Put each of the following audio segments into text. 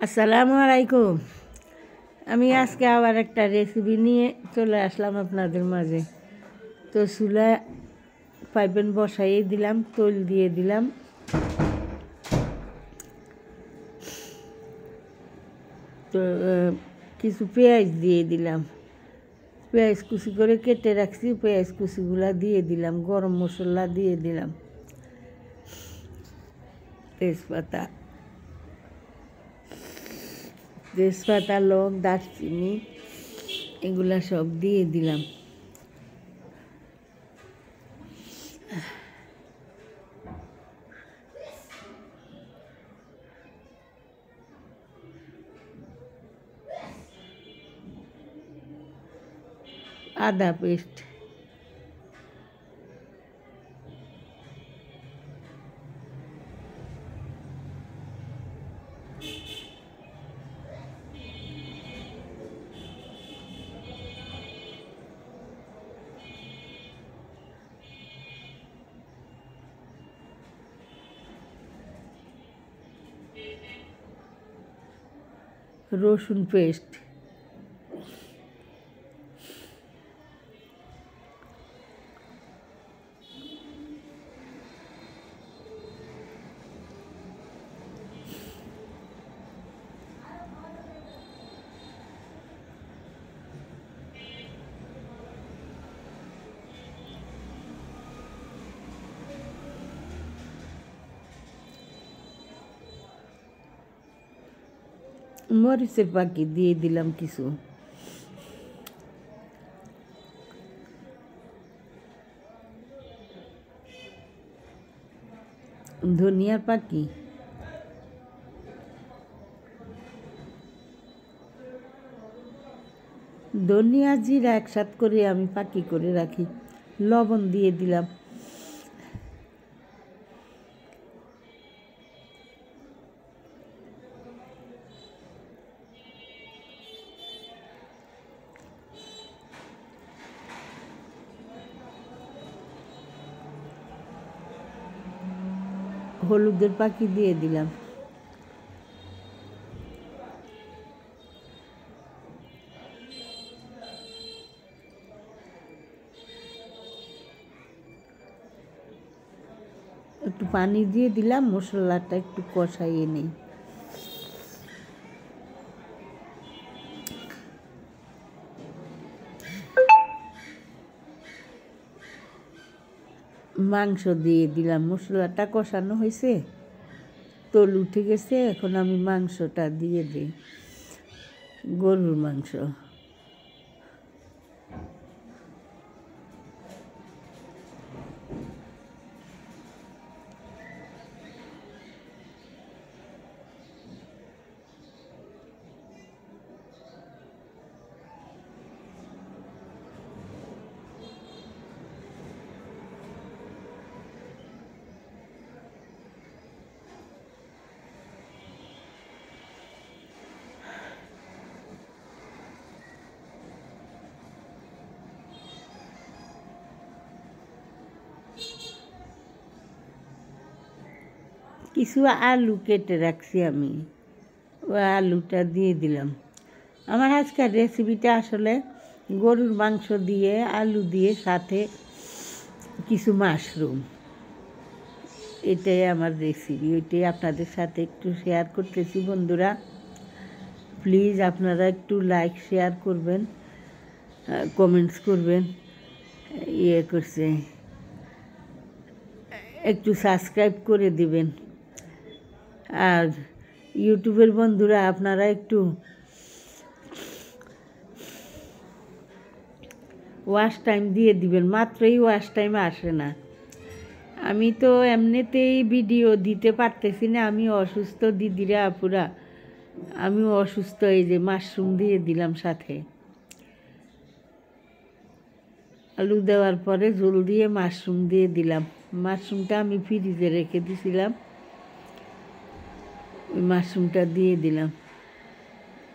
আসসালামু আলাইকুম। আমি আজকে আবার একটা রেসিপি নিয়ে চলে আসলাম আপনাদের মাঝে। তো চুলা পাইপেন বসাইয়ে দিলাম, তেল দিয়ে দিলাম, তো কিছু পেঁয়াজ দিয়ে দিলাম, পেঁয়াজ কুচি করে কেটে রাখছি, পেঁয়াজ কুচিগুলা দিয়ে দিলাম, গরম মশলা দিয়ে দিলাম, তেজপাতা লং দারচিনি এগুলা সব দিয়ে দিলাম। আদা পেস্ট, রসুন পেস্ট, মরিচের পাখি দিয়ে দিলাম কিছু, ধনিয়ার পাখি, ধনিয়া জিরা একসাথ করে আমি পাকি করে রাখি, লবণ দিয়ে দিলাম, হলুদের পাখি দিয়ে দিলাম, একটু পানি দিয়ে দিলাম, মশলাটা একটু কষাইয়ে নেই। মাংস দিয়ে দিলাম, মশলাটা কষানো হয়েছে, তেল উঠে গেছে, এখন আমি মাংসটা দিয়ে দিই, গরুর মাংস। কিছু আলু কেটে রাখছি আমি, ওই আলুটা দিয়ে দিলাম। আমার আজকের রেসিপিটা আসলে গরুর মাংস দিয়ে আলু দিয়ে সাথে কিছু মাশরুম, এটাই আমার রেসিপি, ওইটাই আপনাদের সাথে একটু শেয়ার করতেছি। বন্ধুরা প্লিজ আপনারা একটু লাইক শেয়ার করবেন, কমেন্টস করবেন, করছে একটু সাবস্ক্রাইব করে দিবেন। আর ইউটিউবের বন্ধুরা আপনারা একটু ওয়াচ টাইম দিয়ে দিবেন, মাত্রই ওয়াচ টাইম আসে না। আমি তো এমনিতেই ভিডিও দিতে পারতেছি না, আমি অসুস্থ দিদিরা আপুরা, আমিও অসুস্থ। এই যে মাশরুম দিয়ে দিলাম সাথে, আলু দেওয়ার পরে ঝোল দিয়ে মাশরুম দিয়ে দিলাম। মাশরুমটা আমি ফ্রিজে রেখে দিয়েছিলাম, ওই মাশরুমটা দিয়ে দিলাম।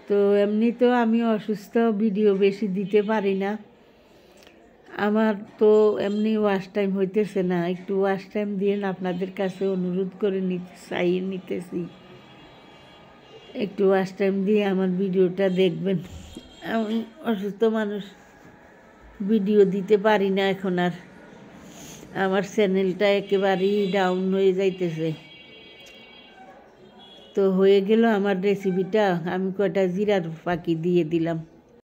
তো এমনি তো আমি অসুস্থ, ভিডিও বেশি দিতে পারি না, আমার তো এমনি ওয়াচ টাইম হইতেছে না, একটু ওয়াচ টাইম দিয়ে আপনাদের কাছে অনুরোধ করে চাইয়ে নিতেছি। একটু ওয়াচ টাইম দিয়ে আমার ভিডিওটা দেখবেন। আমি অসুস্থ মানুষ, ভিডিও দিতে পারি না এখন আর। আমার চ্যানেলটা একেবারেই ডাউন হয়ে যাইতেছে। তো হয়ে গেল আমার রেসিপিটা, আমি কয়টা জিরার ফাঁকি দিয়ে দিলাম।